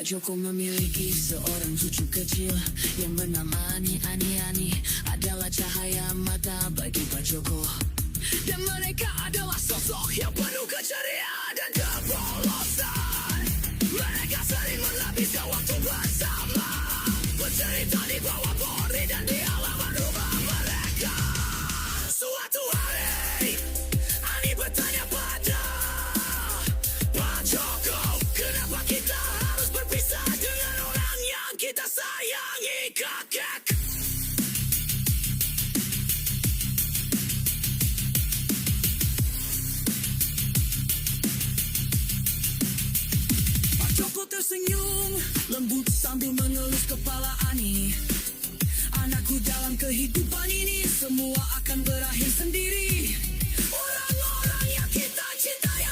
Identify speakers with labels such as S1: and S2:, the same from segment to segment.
S1: Joko memiliki seorang cucu kecil yang bernama Ani adalah cahaya mata bagi Pak Joko. Dan mereka adalah sosok yang penuh keceriaan dan kepolosan. Mereka sering menghabiskan waktu bersama, bercerita di bawah pohon dan di halaman rumah mereka. Suatu hari Ani bertanya pada Pak Joko, kenapa kita harus berpisah dengan orang yang kita sayangi, kakek? Pak Joko tersenyum lembut sambil mengelus kepala Ani. Anakku, dalam kehidupan ini semua akan berakhir sendiri. Orang-orang yang kita cintai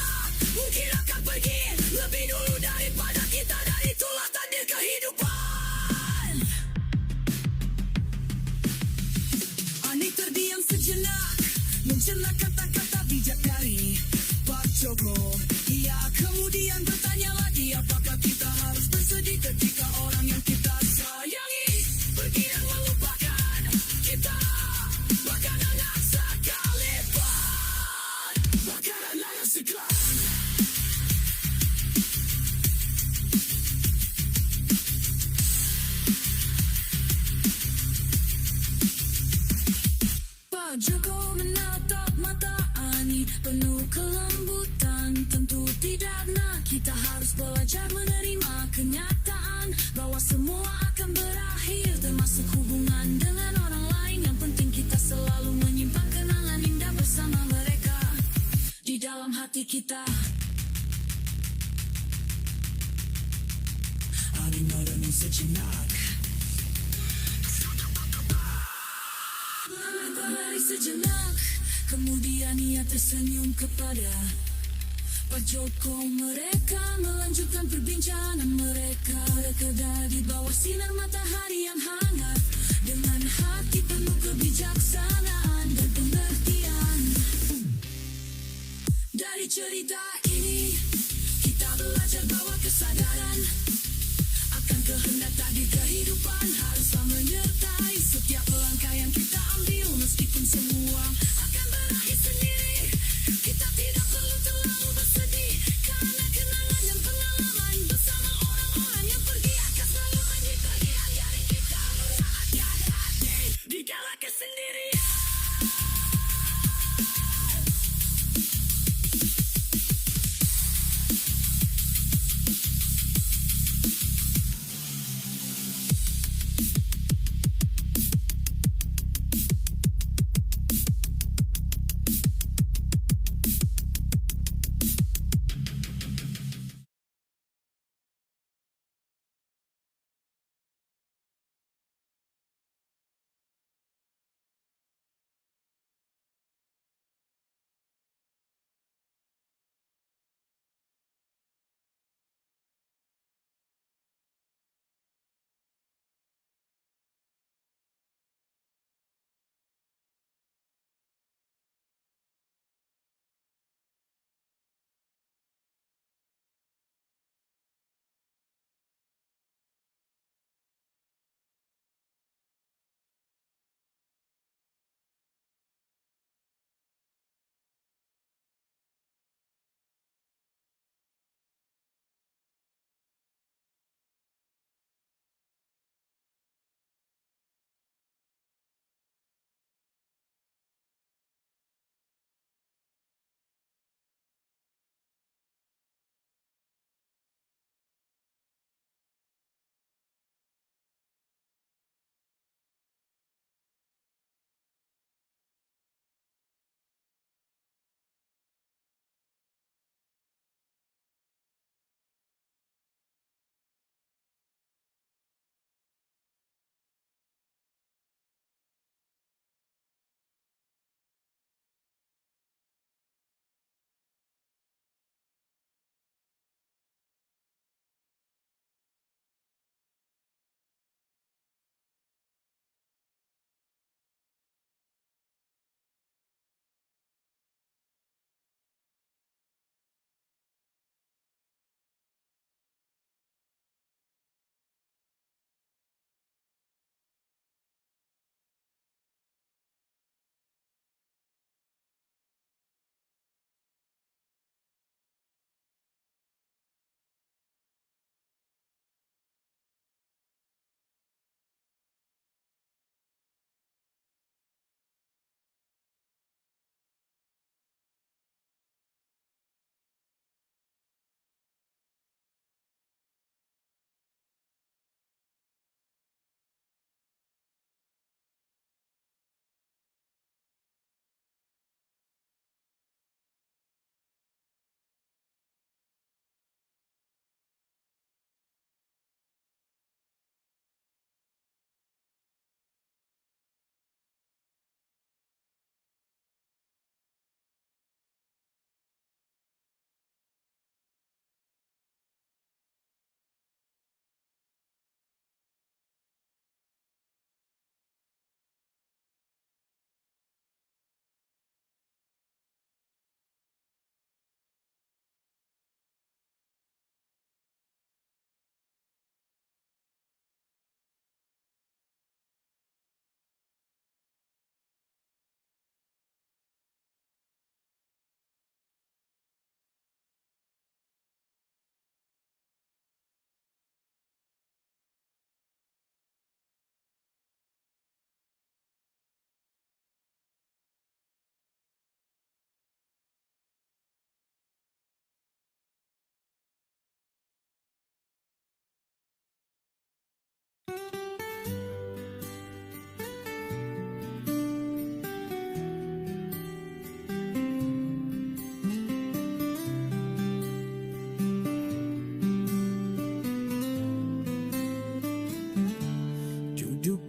S1: mungkin akan pergi lebih dulu daripada kita, dan itulah takdir kehidupan. Ani terdiam sejenak, mencerna kata-kata bijak dari Pak Joko. Ia kemudian bertanya lagi, apakah kita harus bersedih ketika orang yang kita sayangi pergi dan melupakan kita? Bahkan anak sekalipun, bahkan anak sekalipun. Pak Joko menatap mata Ani penuh kelembutan. Tentu tidak, nak, kita harus belajar menerima kenyataan bahwa semua akan berakhir, termasuk hubungan dengan orang lain. Yang penting kita selalu menyimpan kenangan indah bersama mereka di dalam hati kita. Ani merenung sejenak, berlari sejenak, kemudian ia tersenyum kepada Pak Joko. Mereka melanjutkan perbincangan mereka. Berkedar di bawah sinar matahari yang hangat, dengan hati penuh kebijaksanaan dan pengertian. Dari cerita ini kita belajar bahwa kesadaran akan kehendak takdir kehidupan haruslah menyertai setiap langkah yang kita ambil. Meskipun semua akan berakhir sendiri, kita tidak perlu terlalu bersedih, karena kenangan dan pengalaman bersama orang-orang yang pergi akan selalu menjadi bagian dari kita. Hati-hati di dalam kesendirian.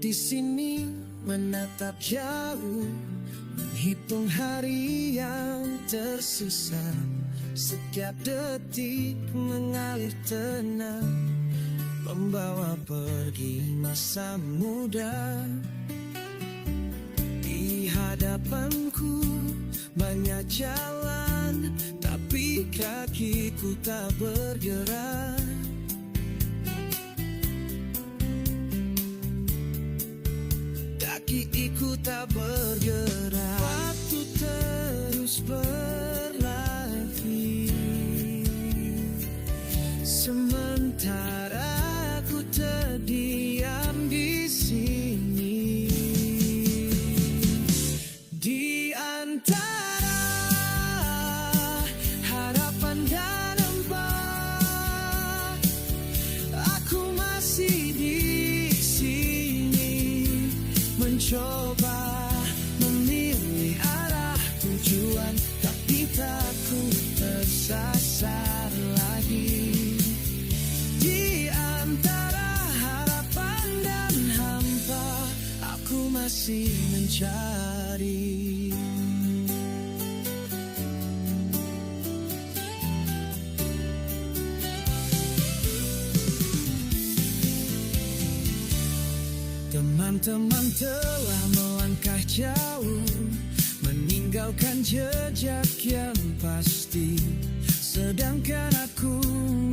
S1: di sini menatap jauh, menghitung hari yang tersisa. Setiap detik mengalir tenang, membawa pergi masa muda. Di hadapanku banyak jalan, tapi kakiku tak bergerak. Kakiku tak bergerak. Waktu terus berlari, sementara aku terdiam di sini. Di antara harapan dan empat, aku masih di sini, mencoba memilih arah tujuan, tapi takut tersasar lagi. Di antara harapan dan hampa, aku masih mencari. Teman-teman telah melangkah jauh, meninggalkan jejak yang pasti, sedangkan aku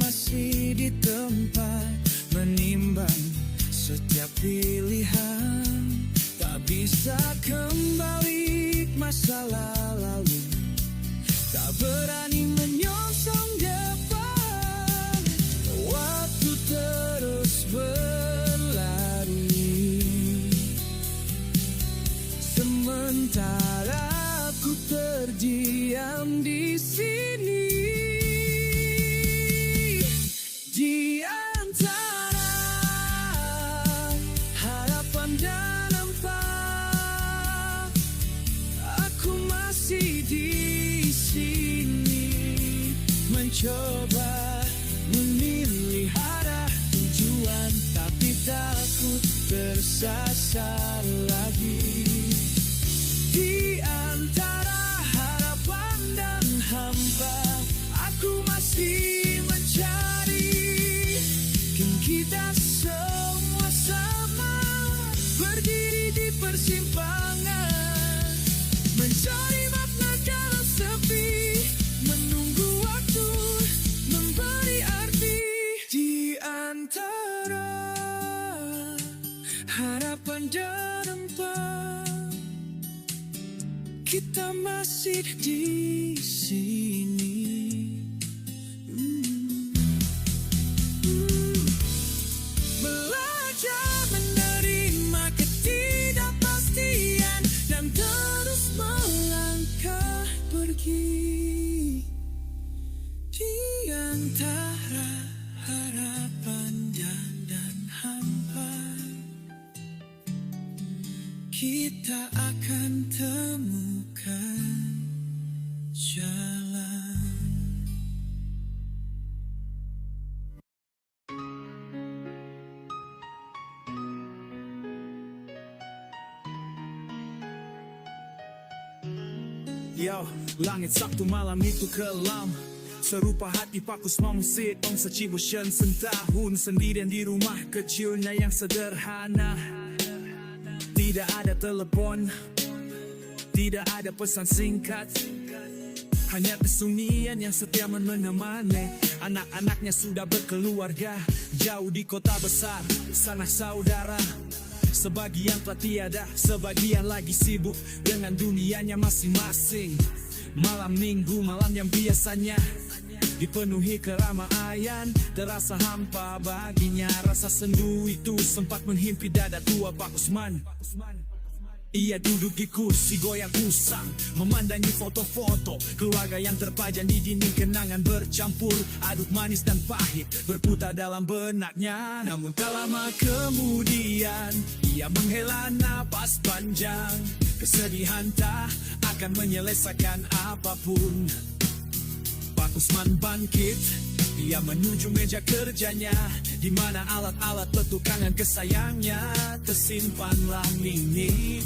S1: masih di tempat, menimbang setiap pilihan. Tak bisa kembali ke masa lalu, tak berani menyongsong depan. Waktu terus berlari, sementara aku terdiam di sini. Di antara harapan dan empat, aku masih di sini, mencoba memilih arah tujuan, tapi takut tersasar lagi. Di antara harapan dan hampa, aku masih mencari. Kan kita semua sama, berdiri di persimpangan, mencari makna dalam sepi, menunggu waktu memberi arti. Di antara harapan dan empat, kita masih di sini. Belajar menerima ketidakpastian dan terus melangkah pergi. Di antara harapan dan hampa, kita akan temukan jalan.
S2: Yo, langit Sabtu malam itu kelam, serupa hati Pakus mengusir Ong Secibution setahun sendirian di rumah kecilnya yang sederhana. Tidak ada telepon, tidak ada pesan singkat, hanya kesunyian yang setia menemani. Anak-anaknya sudah berkeluarga, jauh di kota besar, sanak saudara. Sebagian telah tiada, sebagian lagi sibuk dengan dunianya masing-masing. Malam minggu, malam yang biasanya dipenuhi keramaian, terasa hampa baginya. Rasa sendu itu sempat menghimpit dada tua Pak Usman. Ia duduk di kursi goyang usang, memandangi foto-foto keluarga yang terpajang di dinding. Kenangan bercampur aduk manis dan pahit berputar dalam benaknya. Namun tak lama kemudian ia menghela napas panjang. Kesedihan tak akan menyelesaikan apapun. Pak Usman bangkit Dia menuju meja kerjanya, di mana alat-alat petukangan kesayangnya tersimpanlah mini.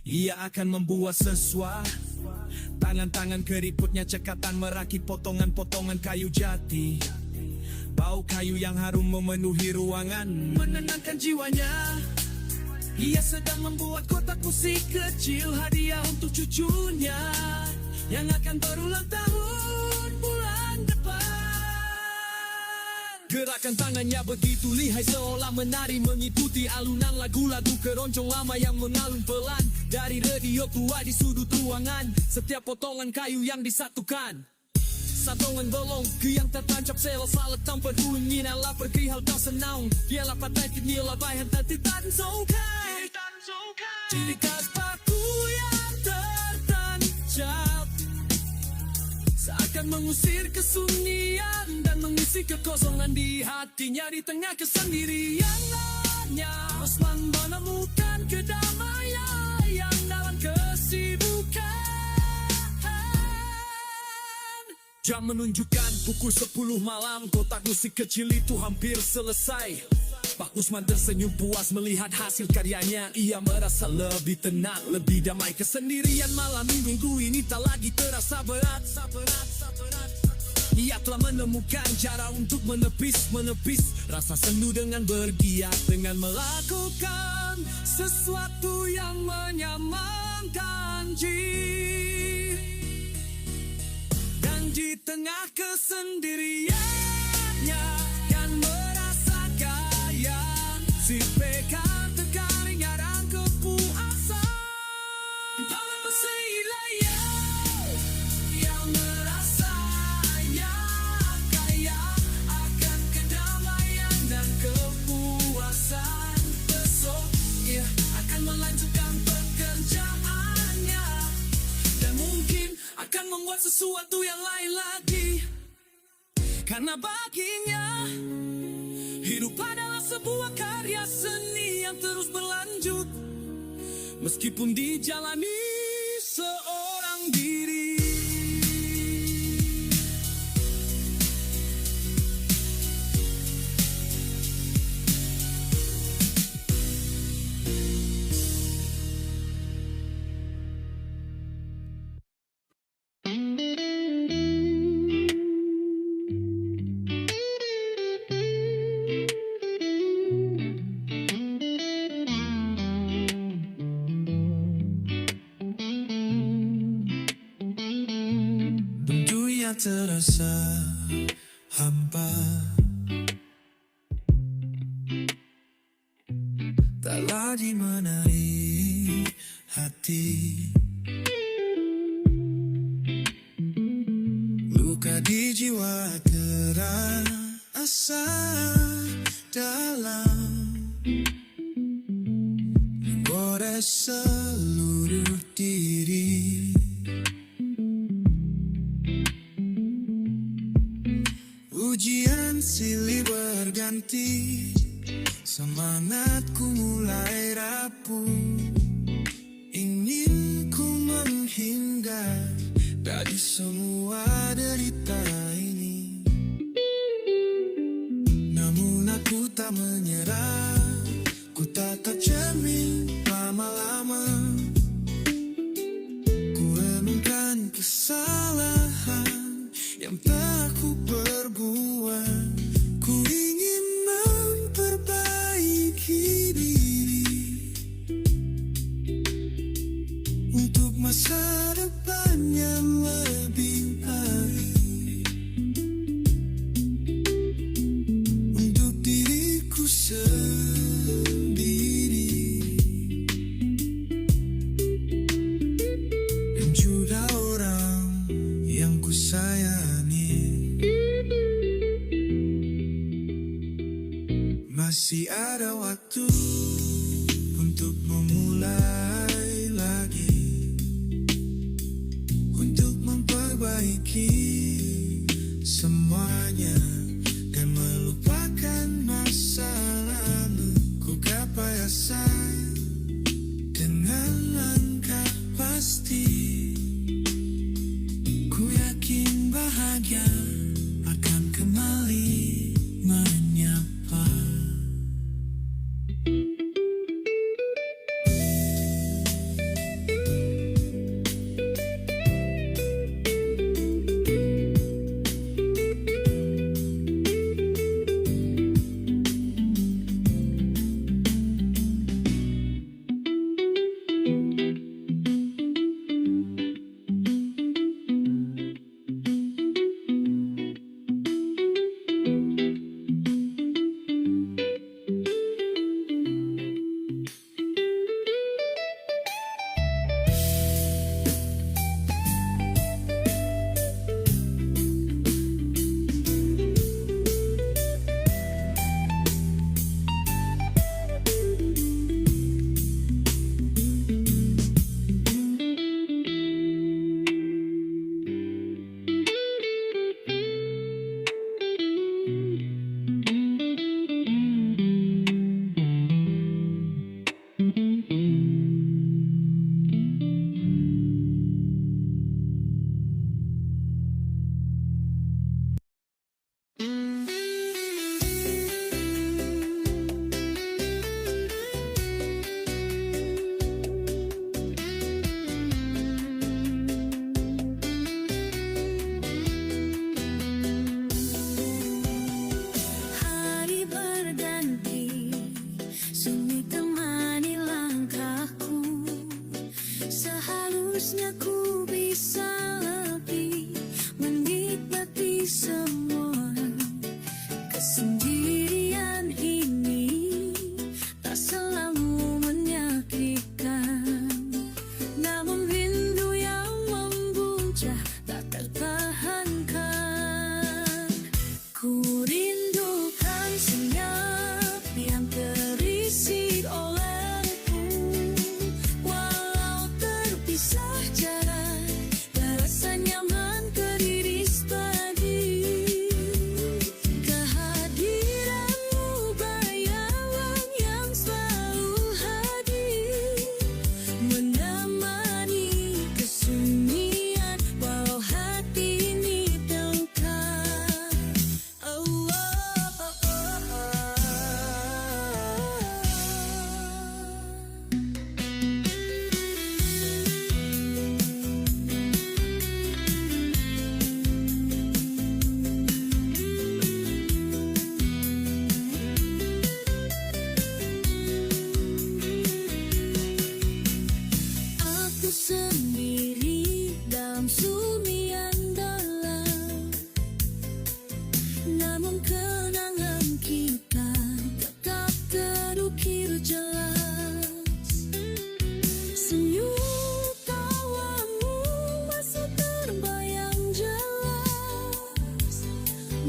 S2: Ia akan membuat sesuatu. Tangan-tangan keriputnya cekatan merakit potongan-potongan kayu jati. Bau kayu yang harum memenuhi ruangan menenangkan jiwanya. Ia sedang membuat kotak musik kecil hadiah untuk cucunya yang akan berulang tahun bulan depan. Gerakan tangannya begitu lihai seolah menari mengikuti alunan lagu-lagu keroncong lama yang mengalun pelan dari radio tua di sudut ruangan. Setiap potongan kayu yang disatukan, satongan bolong ke yang tertancap selo salat tanpa bunyi nala pergi hal tak senang. Ialah patai kini labai yang tadi tan sokai. Ciri khas paku yang tertancap seakan mengusir kesunyian dan mengisi kekosongan di hatinya. Di tengah kesendiriannya Osman menemukan kedamaian yang dalam kesibukan. Jam menunjukkan pukul 10 malam. Kotak musik kecil itu hampir selesai. Pak Usman tersenyum puas melihat hasil karyanya. Ia merasa lebih tenang, lebih damai. Kesendirian malam minggu ini tak lagi terasa berat. Ia telah menemukan cara untuk menepis rasa sendu dengan bergiat, dengan melakukan sesuatu yang menyenangkan jiwa. Dan di tengah kesendiriannya yang merasa kaya, si PK terkari ngarang kepuasan. Dalam bersilaya yang merasa kaya akan kedamaian dan kepuasan. Besok ia akan melanjutkan pekerjaannya dan mungkin akan membuat sesuatu yang lain lagi. Karena baginya hidup adalah sebuah karya seni yang terus berlanjut meskipun dijalani seorang diri.
S3: Dunia terasa hampa, tak lagi menarik hati. Luka di jiwa terasa dalam, menggores seluruh diri. Ujian silih berganti, semangatku mulai rapuh. Ingin ku menghindar dari semua derita ini, namun aku tak menyerah. Ku tatap cermin lama-lama, ku renungkan kesalahan yang telah ku perbuat. Ku ingin memperbaiki diri untuk masa depan yang lebih
S1: jelas. Senyum tawamu masih terbayang jelas,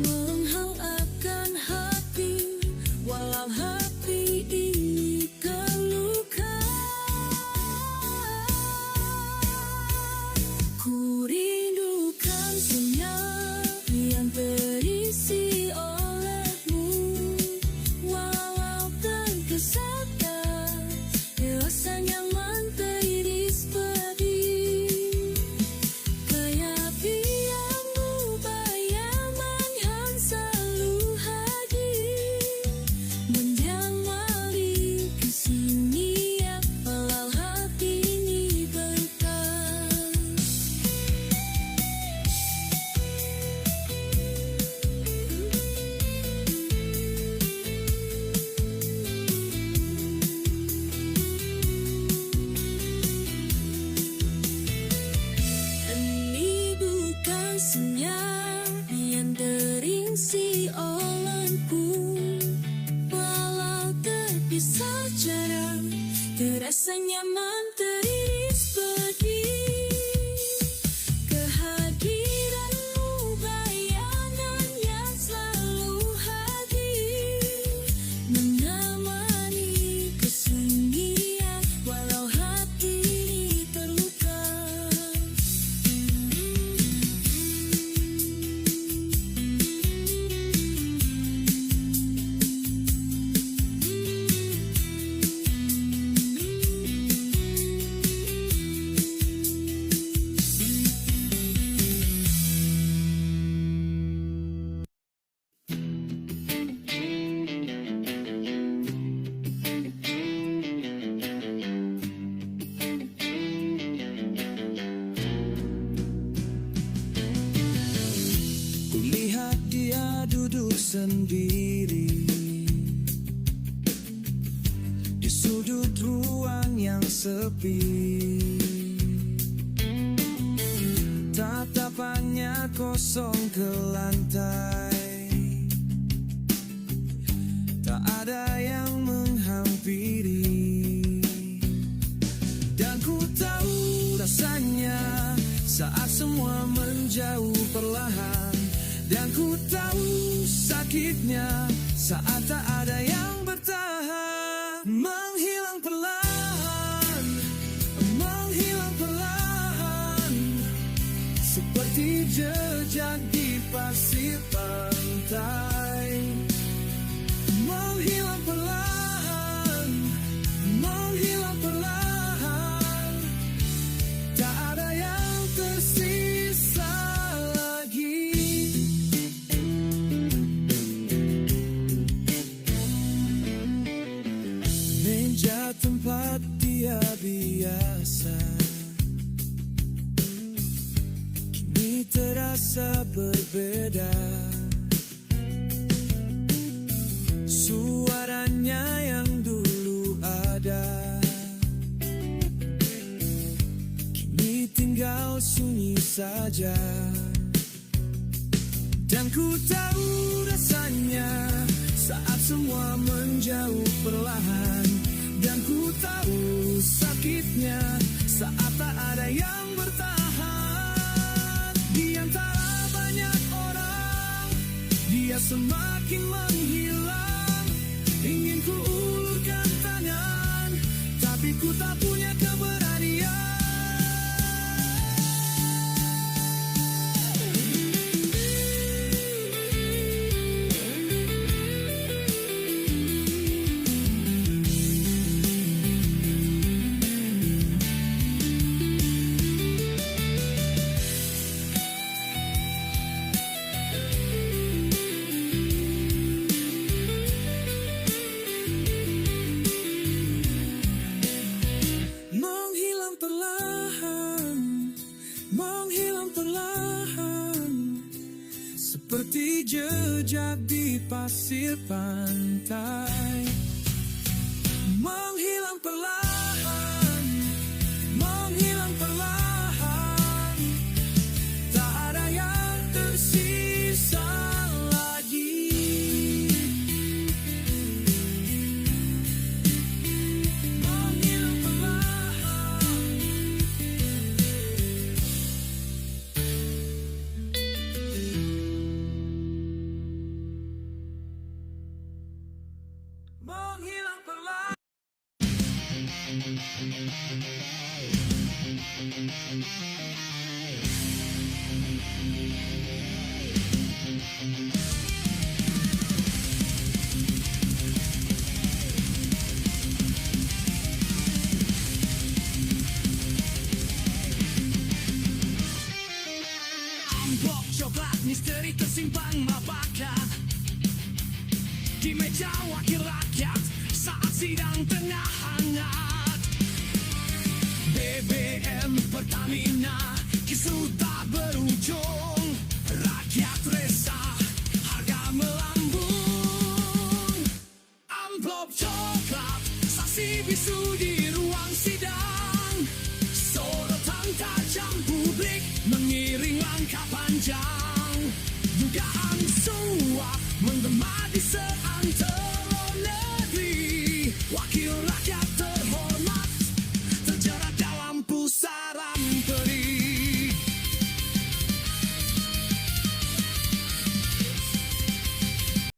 S1: menghangatkan hati walau hati ini terluka. Ku rindukan senyum yang terisi olehmu, walau terkesan rasa nyaman teriris pedih. Keyakinanmu bayangan yang selalu hadir, menjamali kesunyian walau hati ini berkas. Ini bukan senyum yang terisi olehku, walau terpisah jarak, terasa nyaman teriris pedih. Kehadiranmu bayangan yang selalu hadir, menemani kesunyian walau hati ini terluka.
S3: Kulihat dia duduk sendiri di sudut ruang yang sepi. Tatapannya kosong ke lantai, tak ada yang menghampiri. Dan ku tahu rasanya saat semua menjauh perlahan. Dan ku tahu sakitnya saat tak ada yang bertahan. Menghilang perlahan, menghilang perlahan, seperti jejak di pasir pantai. Menghilang perlahan, menghilang perlahan, tak ada yang tersisa lagi. Meja tempat dia biasa kini terasa berbeda. Suaranya yang dulu ada kini tinggal sunyi saja. Dan ku tahu rasanya saat semua menjauh perlahan. Dan ku tahu sakitnya saat tak ada yang bertahan. Di antara banyak orang, dia semakin menghilang. Ingin ku ulurkan tangan, tapi ku tak punya keberanian. Seperti jejak di pasir pantai. Menghilang perlahan, menghilang perlahan, tak ada yang tersisa lagi.
S2: Amplop coklat misteri tersimpan mabakan di meja wakil rakyat saat sidang tengah hangat.